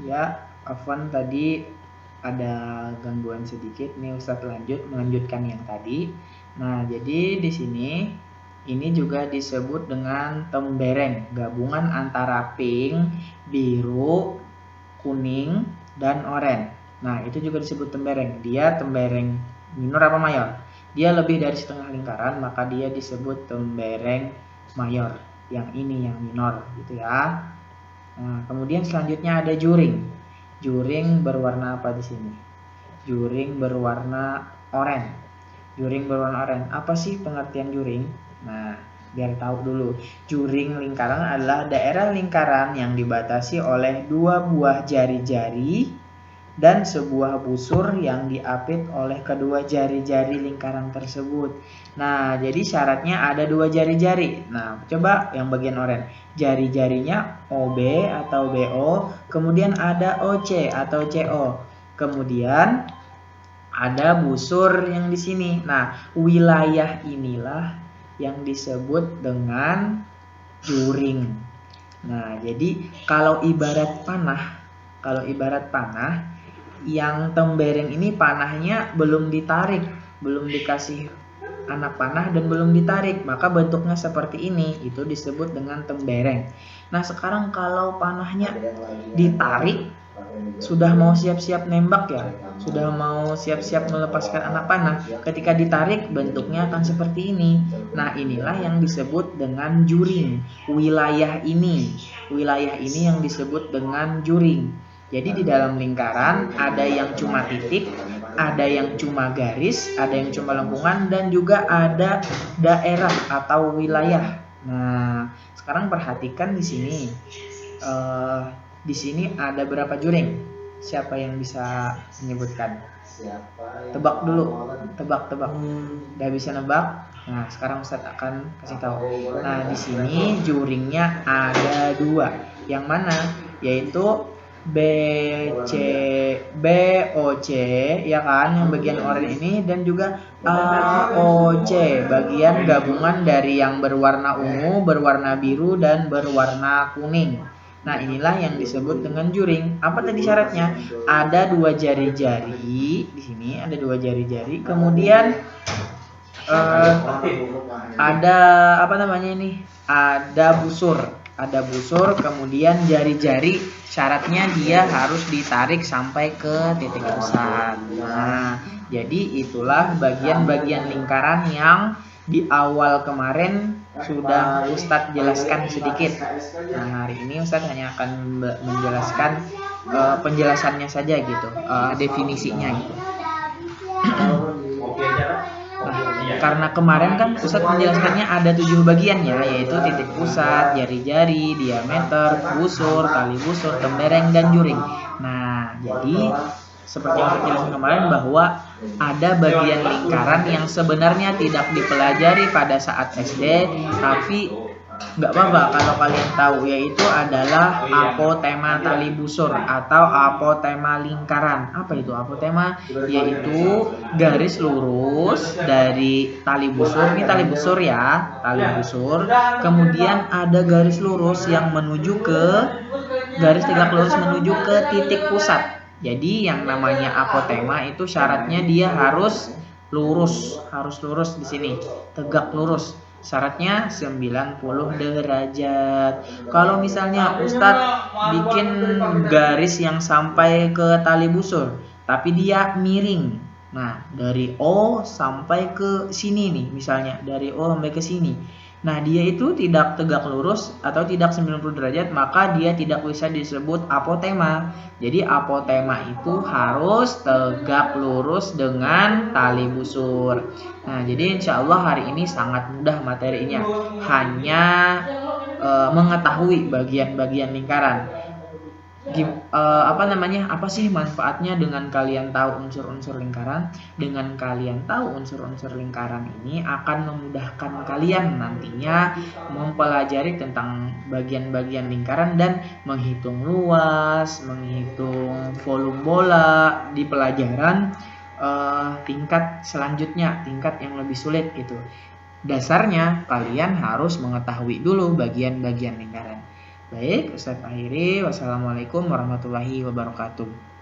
Ya, Afwan tadi ada gangguan sedikit. Nih Ustadz melanjutkan yang tadi. Nah, jadi di sini ini juga disebut dengan tembereng, gabungan antara pink, biru, kuning, dan oranye. Nah, itu juga disebut tembereng. Dia tembereng minor apa mayor? Dia lebih dari setengah lingkaran, maka dia disebut tembereng mayor. Yang ini yang minor gitu ya. Nah, kemudian selanjutnya ada juring. Juring berwarna apa di sini? Juring berwarna oranye. Juring berwarna oranye. Apa sih pengertian juring? Nah, biar tahu dulu. Juring lingkaran adalah daerah lingkaran yang dibatasi oleh dua buah jari-jari dan sebuah busur yang diapit oleh kedua jari-jari lingkaran tersebut. Nah, jadi syaratnya ada dua jari-jari. Nah, coba yang bagian oranye. Jari-jarinya OB atau BO, kemudian ada OC atau CO. Kemudian ada busur yang di sini. Nah, wilayah inilah yang disebut dengan juring. Nah, jadi kalau ibarat panah, yang tembereng ini panahnya belum ditarik, belum dikasih anak panah dan belum ditarik, maka bentuknya seperti ini, itu disebut dengan tembereng. Nah, sekarang kalau panahnya ditarik, sudah mau siap-siap nembak ya, sudah mau siap-siap melepaskan anak panah, ketika ditarik bentuknya akan seperti ini. Nah, inilah yang disebut dengan juring. Wilayah ini yang disebut dengan juring. Jadi di dalam lingkaran ada yang cuma titik, ada yang cuma garis, ada yang cuma lengkungan, dan juga ada daerah atau wilayah. Nah, sekarang perhatikan di sini. Di sini ada berapa juring? Siapa yang bisa menyebutkan? Tebak dulu, tebak. Udah bisa nebak? Nah, sekarang Ustadz akan kasih tahu. Nah, di sini juringnya ada dua. Yang mana? Yaitu BOC ya kan, yang bagian oranye ini, dan juga AOC, bagian gabungan dari yang berwarna ungu, berwarna biru, dan berwarna kuning. Nah, inilah yang disebut dengan juring. Apa tadi syaratnya? Ada dua jari-jari di sini, ada dua jari-jari. Kemudian ada apa namanya ini? Ada busur, kemudian jari-jari syaratnya dia harus ditarik sampai ke titik pusat. Nah, jadi itulah bagian-bagian lingkaran yang di awal kemarin sudah Ustadz jelaskan sedikit. Nah, hari ini Ustadz hanya akan menjelaskan penjelasannya saja gitu, definisinya gitu. Nah, karena kemarin kan Ustadz menjelaskannya ada 7 bagian ya, yaitu titik pusat, jari-jari, diameter, busur, tali busur, tembereng, dan juring. Nah, jadi seperti yang Ustadz jelaskan kemarin bahwa ada bagian lingkaran yang sebenarnya tidak dipelajari pada saat SD, tapi nggak apa-apa kalau kalian tahu, yaitu adalah apotema tali busur atau apotema lingkaran. Apa itu apotema? Yaitu garis lurus dari tali busur. Ini tali busur ya, tali busur. Kemudian ada garis lurus yang menuju ke garis tegak lurus menuju ke titik pusat. Jadi yang namanya apotema itu syaratnya dia harus lurus di sini, tegak lurus. Syaratnya 90 derajat. Kalau misalnya Ustadz bikin garis yang sampai ke tali busur, tapi dia miring. Nah, dari O sampai ke sini nih, misalnya dari O sampai ke sini. Nah, dia itu tidak tegak lurus atau tidak 90 derajat, maka dia tidak bisa disebut apotema. Jadi apotema itu harus tegak lurus dengan tali busur. Nah, jadi insya Allah hari ini sangat mudah materinya. Hanya mengetahui bagian-bagian lingkaran. Apa sih manfaatnya dengan kalian tahu unsur-unsur lingkaran? Dengan kalian tahu unsur-unsur lingkaran ini akan memudahkan kalian nantinya mempelajari tentang bagian-bagian lingkaran dan menghitung luas, menghitung volume bola di pelajaran tingkat selanjutnya, tingkat yang lebih sulit gitu. Dasarnya kalian harus mengetahui dulu bagian-bagian lingkaran. Baik, Ustadz akhiri. Wassalamualaikum warahmatullahi wabarakatuh.